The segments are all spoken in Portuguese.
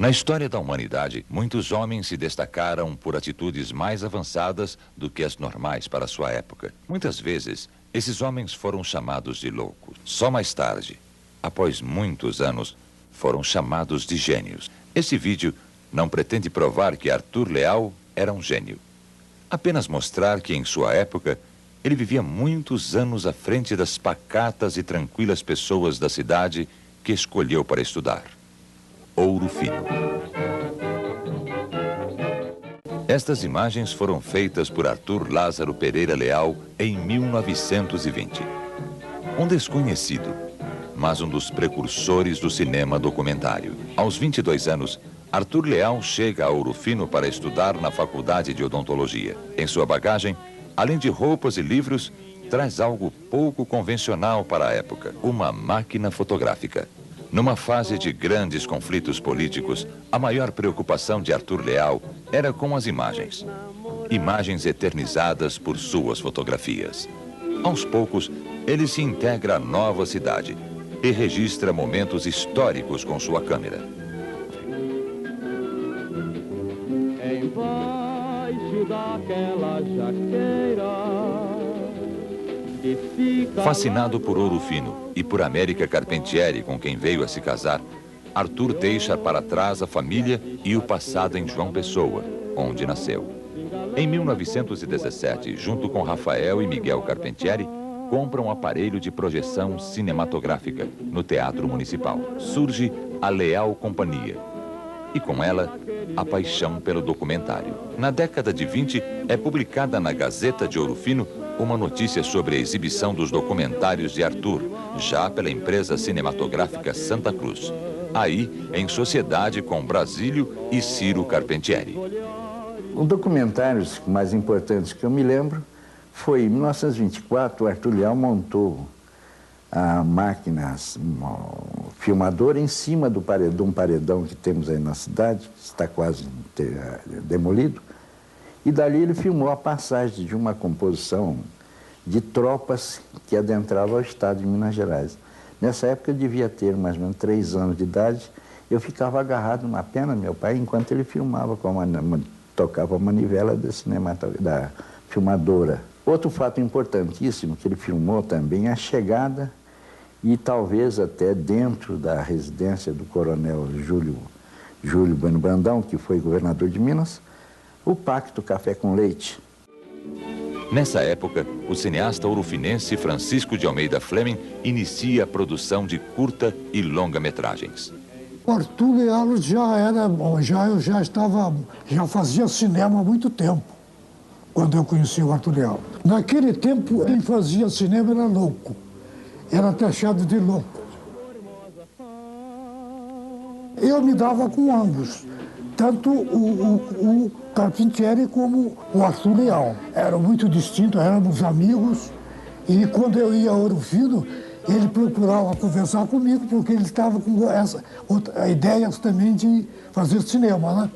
Na história da humanidade, muitos homens se destacaram por atitudes mais avançadas do que as normais para sua época. Muitas vezes, esses homens foram chamados de loucos. Só mais tarde, após muitos anos, foram chamados de gênios. Esse vídeo não pretende provar que Arthur Leal era um gênio. Apenas mostrar que, em sua época, ele vivia muitos anos à frente das pacatas e tranquilas pessoas da cidade que escolheu para estudar. Ouro Fino. Estas imagens foram feitas por Arthur Lázaro Pereira Leal em 1920. Um desconhecido, mas um dos precursores do cinema documentário. Aos 22 anos, Arthur Leal chega a Ouro Fino para estudar na Faculdade de Odontologia. Em sua bagagem, além de roupas e livros, traz algo pouco convencional para a época: uma máquina fotográfica. Numa fase de grandes conflitos políticos, a maior preocupação de Arthur Leal era com as imagens. Imagens eternizadas por suas fotografias. Aos poucos, ele se integra à nova cidade e registra momentos históricos com sua câmera. Embaixo daquela jaqueira. Fascinado por Ouro Fino e por América Carpentieri, com quem veio a se casar, Arthur deixa para trás a família e o passado em João Pessoa, onde nasceu. Em 1917, junto com Rafael e Miguel Carpentieri, compra um aparelho de projeção cinematográfica no Teatro Municipal. Surge a Leal Companhia e, com ela, a paixão pelo documentário. Na década de 20, é publicada na Gazeta de Ouro Fino uma notícia sobre a exibição dos documentários de Arthur, já pela empresa cinematográfica Santa Cruz. Aí, em sociedade com Brasílio e Ciro Carpentieri. Um documentários mais importantes que eu me lembro foi em 1924, o Arthur Leal montou a máquina filmadora em cima de um paredão que temos aí na cidade, que está quase demolido. E dali ele filmou a passagem de uma composição de tropas que adentravam o estado de Minas Gerais. Nessa época eu devia ter mais ou menos 3 anos de idade. Eu ficava agarrado na perna do meu pai enquanto ele filmava, tocava a manivela da filmadora. Outro fato importantíssimo que ele filmou também é a chegada e talvez até dentro da residência do coronel Júlio Bueno Brandão, que foi governador de Minas, o Pacto Café com Leite. Nessa época, o cineasta ourofinense Francisco de Almeida Fleming inicia a produção de curta e longa-metragens. O Arthur Leal já fazia cinema há muito tempo, quando eu conheci o Arthur Leal. Naquele tempo, quem fazia cinema era louco, era taxado de louco. Eu me dava com ambos. Tanto o Carpentieri como o Arthur Leal. Eram muito distintos, éramos amigos. E quando eu ia a Ouro Fino, ele procurava conversar comigo, porque ele estava com ideias também de fazer cinema, né?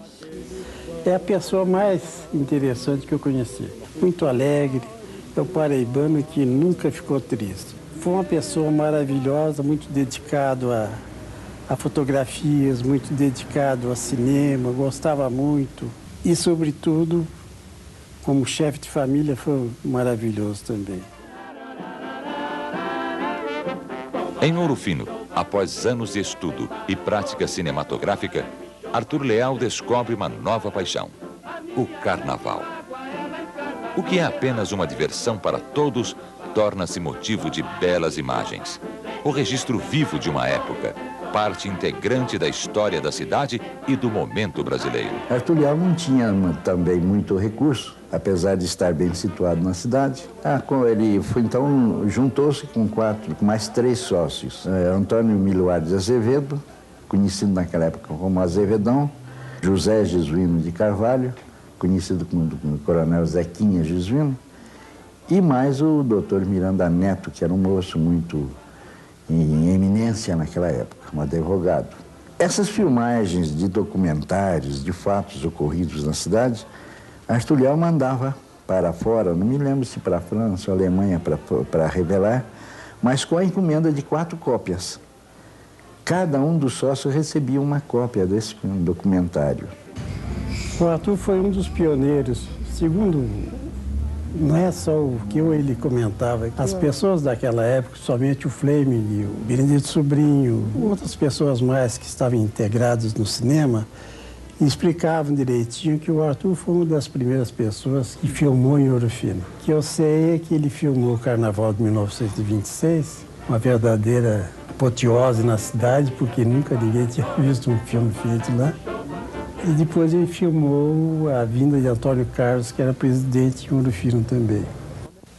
É a pessoa mais interessante que eu conheci. Muito alegre, é o paraibano que nunca ficou triste. Foi uma pessoa maravilhosa, muito dedicado a fotografias, muito dedicado a cinema, gostava muito. E, sobretudo, como chefe de família, foi maravilhoso também. Em Ouro Fino, após anos de estudo e prática cinematográfica, Arthur Leal descobre uma nova paixão: o carnaval. O que é apenas uma diversão para todos, torna-se motivo de belas imagens. O registro vivo de uma época, parte integrante da história da cidade e do momento brasileiro. Arthur Leal não tinha também muito recurso, apesar de estar bem situado na cidade. Ele então juntou-se com mais 3 sócios. Antônio Miluar de Azevedo, conhecido naquela época como Azevedão, José Jesuíno de Carvalho, conhecido como Coronel Zequinha Jesuíno, e mais o doutor Miranda Neto, que era um moço muito em eminência naquela época, um advogado. Essas filmagens de documentários, de fatos ocorridos na cidade, Arthur Leal mandava para fora, não me lembro se para a França ou Alemanha, para revelar, mas com a encomenda de 4 cópias. Cada um dos sócios recebia uma cópia desse documentário. O Arthur foi um dos pioneiros. Segundo, não é só o que ele comentava. As pessoas daquela época, somente o Fleming e o Benedito Sobrinho, outras pessoas mais que estavam integradas no cinema, explicavam direitinho que o Arthur foi uma das primeiras pessoas que filmou em Ouro Fino. O que eu sei é que ele filmou o Carnaval de 1926, uma verdadeira apoteose na cidade, porque nunca ninguém tinha visto um filme feito lá. E depois ele filmou a vinda de Antônio Carlos, que era presidente em Ouro Fino também.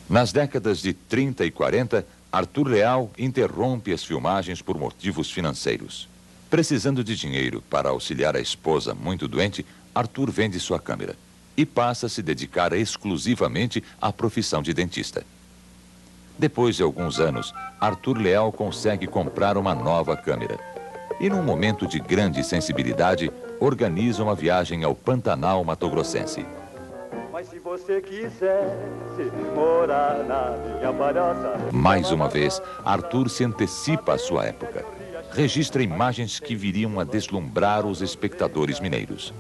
Nas décadas de 30 e 40, Arthur Leal interrompe as filmagens por motivos financeiros. Precisando de dinheiro para auxiliar a esposa muito doente, Arthur vende sua câmera e passa a se dedicar exclusivamente à profissão de dentista. Depois de alguns anos, Arthur Leal consegue comprar uma nova câmera. E num momento de grande sensibilidade, organiza uma viagem ao Pantanal Mato-Grossense. Mas se você quisesse morar na minha palhoça... Mais uma vez, Arthur se antecipa à sua época. Registra imagens que viriam a deslumbrar os espectadores mineiros.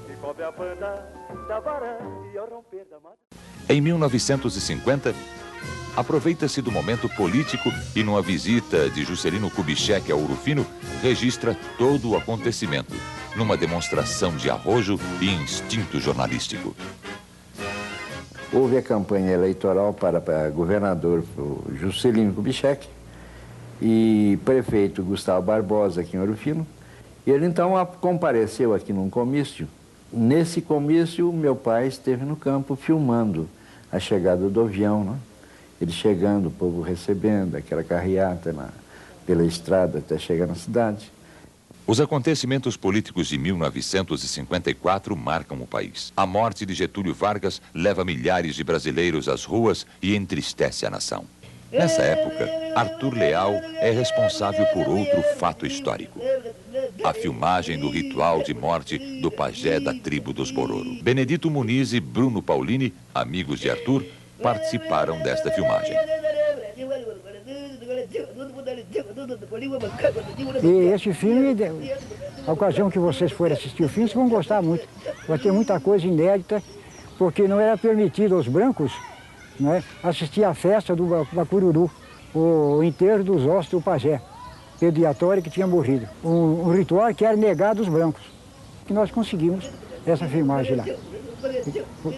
Em 1950, aproveita-se do momento político e, numa visita de Juscelino Kubitschek a Ouro Fino, registra todo o acontecimento, numa demonstração de arrojo e instinto jornalístico. Houve a campanha eleitoral para governador o Juscelino Kubitschek e prefeito Gustavo Barbosa aqui em Ouro Fino. E ele então compareceu aqui num comício. Nesse comício, meu pai esteve no campo filmando a chegada do avião, né? Ele chegando, o povo recebendo, aquela carreata pela estrada até chegar na cidade. Os acontecimentos políticos de 1954 marcam o país. A morte de Getúlio Vargas leva milhares de brasileiros às ruas e entristece a nação. Nessa época, Arthur Leal é responsável por outro fato histórico: a filmagem do ritual de morte do pajé da tribo dos Bororo. Benedito Muniz e Bruno Paulini, amigos de Arthur, participaram desta filmagem. E esse filme, a ocasião que vocês forem assistir o filme, vocês vão gostar muito. Vai ter muita coisa inédita, porque não era permitido aos brancos, né, assistir à festa do Bacururu, o enterro dos ossos do pajé pediatório que tinha morrido. Um ritual que era negado aos brancos. E nós conseguimos essa filmagem lá.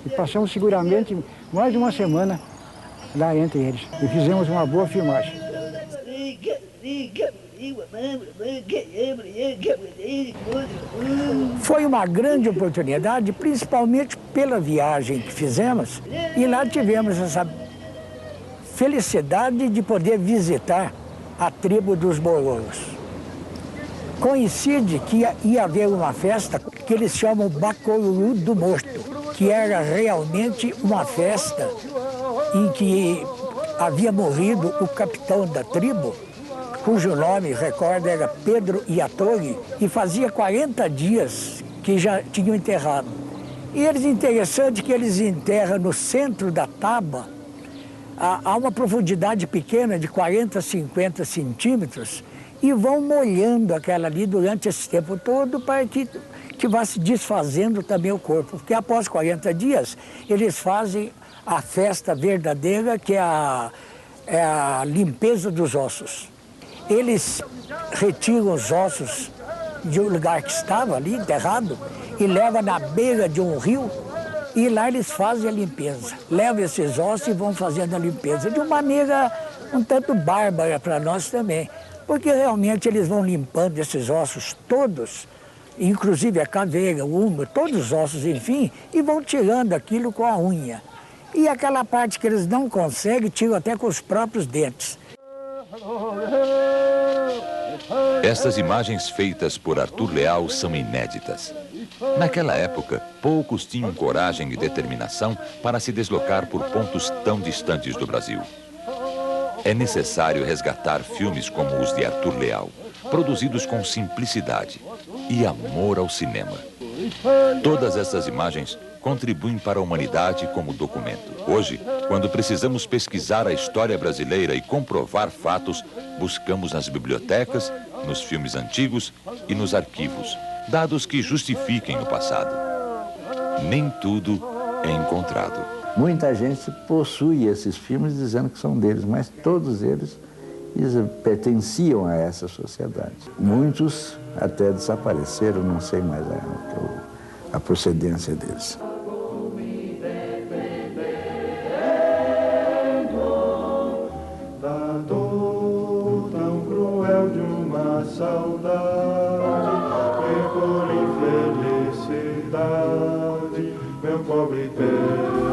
E passamos seguramente mais de uma semana lá entre eles. E fizemos uma boa filmagem. Foi uma grande oportunidade, principalmente pela viagem que fizemos. E lá tivemos essa felicidade de poder visitar a tribo dos Bororos. Coincide que ia haver uma festa que eles chamam Bacoruru do Morto, que era realmente uma festa em que havia morrido o capitão da tribo, cujo nome, recordo, era Pedro Iatori, e fazia 40 dias que já tinham enterrado. E eles, interessante que eles enterram no centro da taba, há uma profundidade pequena de 40, 50 centímetros, e vão molhando aquela ali durante esse tempo todo para que vá se desfazendo também o corpo. Porque após 40 dias, eles fazem a festa verdadeira, que é a limpeza dos ossos. Eles retiram os ossos de um lugar que estava ali, enterrado, e levam na beira de um rio, e lá eles fazem a limpeza. Levam esses ossos e vão fazendo a limpeza, de uma maneira um tanto bárbara para nós também. Porque realmente eles vão limpando esses ossos todos, inclusive a caveira, o úmero, todos os ossos, enfim, e vão tirando aquilo com a unha. E aquela parte que eles não conseguem, tiram até com os próprios dentes. Estas imagens feitas por Arthur Leal são inéditas. Naquela época, poucos tinham coragem e determinação para se deslocar por pontos tão distantes do Brasil. É necessário resgatar filmes como os de Arthur Leal, produzidos com simplicidade e amor ao cinema. Todas essas imagens contribuem para a humanidade como documento. Hoje, quando precisamos pesquisar a história brasileira e comprovar fatos, buscamos nas bibliotecas nos filmes antigos e nos arquivos, dados que justifiquem o passado. Nem tudo é encontrado. Muita gente possui esses filmes dizendo que são deles, mas todos eles pertenciam a essa sociedade. Muitos até desapareceram, não sei mais a procedência deles. Da dor tão cruel de uma saudade, e por infelicidade, meu pobre Deus.